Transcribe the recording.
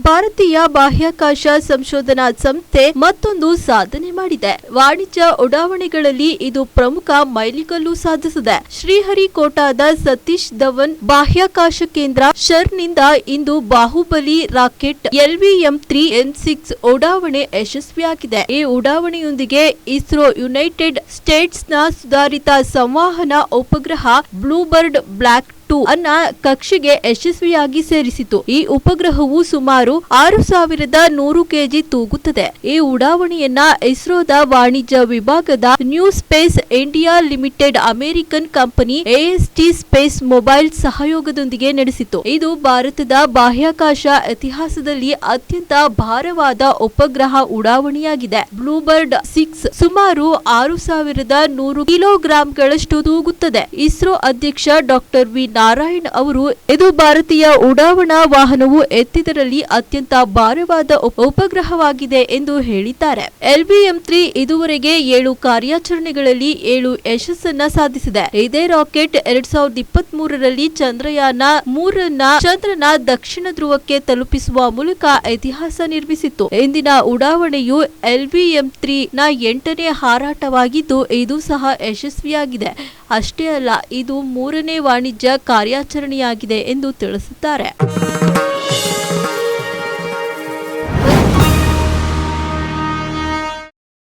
ಭಾರತೀಯ ಬಾಹ್ಯಾಕಾಶ ಸಂಶೋಧನಾ ಸಂಸ್ಥೆ ಮತ್ತೊಂದು ಸಾಧನೆ ಮಾಡಿದೆ. ವಾಣಿಜ್ಯ ಉಡಾವಣೆಗಳಲ್ಲಿ ಇದು ಪ್ರಮುಖ ಮೈಲಿಗಲ್ಲು ಸಾಧಿಸಿದೆ. ಶ್ರೀಹರಿಕೋಟಾದ ಸತೀಶ್ ಧವನ್ ಬಾಹ್ಯಾಕಾಶ ಕೇಂದ್ರ ಶರ್ನಿಂದ ಇಂದು ಬಾಹುಬಲಿ ರಾಕೆಟ್ LVM-3N6 ಉಡಾವಣೆ ಯಶಸ್ವಿಯಾಗಿದೆ. ಈ ಉಡಾವಣೆಯೊಂದಿಗೆ ಇಸ್ರೋ ಯುನೈಟೆಡ್ ಸ್ಟೇಟ್ಸ್ನ ಸುಧಾರಿತ ಸಂವಹನ ಉಪಗ್ರಹ ಬ್ಲೂಬರ್ಡ್ ಬ್ಲಾಕ್ 2 ಅನ್ನ ಕಕ್ಷೆಗೆ ಯಶಸ್ವಿಯಾಗಿ ಸೇರಿಸಿತು. ಈ ಉಪಗ್ರಹವು ಸುಮಾರು 6100 kg ತೂಗುತ್ತದೆ. ಈ ಉಡಾವಣೆಯನ್ನ ಇಸ್ರೋದ ವಾಣಿಜ್ಯ ವಿಭಾಗದ new space India limited American company AST space mobile ಸಹಯೋಗದೊಂದಿಗೆ ನಡೆಸಿತು. ಇದು ಭಾರತದ ಬಾಹ್ಯಾಕಾಶ ಇತಿಹಾಸದಲ್ಲಿ ಅತ್ಯಂತ ಭಾರವಾದ ಉಪಗ್ರಹ ಉಡಾವಣೆಯಾಗಿದೆ. ಬ್ಲೂಬರ್ಡ್ 6 ಸುಮಾರು 6100 ಕಿಲೋಗ್ರಾಂಗಳಷ್ಟು ತೂಗುತ್ತದೆ. ಇಸ್ರೋ ಅಧ್ಯಕ್ಷ ಡಾಕ್ಟರ್ ವಿ ನಾರಾಯಣ್ ಅವರು ಇದು ಭಾರತೀಯ ಉಡಾವಣಾ ವಾಹನವು ಎತ್ತಿದರಲ್ಲಿ ಅತ್ಯಂತ ಭಾರವಾದ ಉಪಗ್ರಹವಾಗಿದೆ ಎಂದು ಹೇಳಿದ್ದಾರೆ. LVM-3 ಇದುವರೆಗೆ 7 ಕಾರ್ಯಾಚರಣೆಗಳಲ್ಲಿ 7 ಯಶಸ್ಸನ್ನ ಸಾಧಿಸಿದೆ. ಇದೇ ರಾಕೆಟ್ 2023ರಲ್ಲಿ ಚಂದ್ರಯಾನ 3 ಚಂದ್ರನ ದಕ್ಷಿಣ ಧ್ರುವಕ್ಕೆ ತಲುಪಿಸುವ ಮೂಲಕ ಇತಿಹಾಸ ನಿರ್ಮಿಸಿತ್ತು. ಇಂದಿನ ಉಡಾವಣೆಯು LVM-3 ನ 8ನೇ ಹಾರಾಟವಾಗಿದ್ದು ಇದು ಸಹ ಯಶಸ್ವಿಯಾಗಿದೆ. ಅಷ್ಟೇ ಅಲ್ಲ, ಇದು 3ನೇ ವಾಣಿಜ್ಯ ಕಾರ್ಯಾಚರಣೆಯಾಗಿದೆ ಎಂದು ತಿಳಿಸಿದ್ದಾರೆ.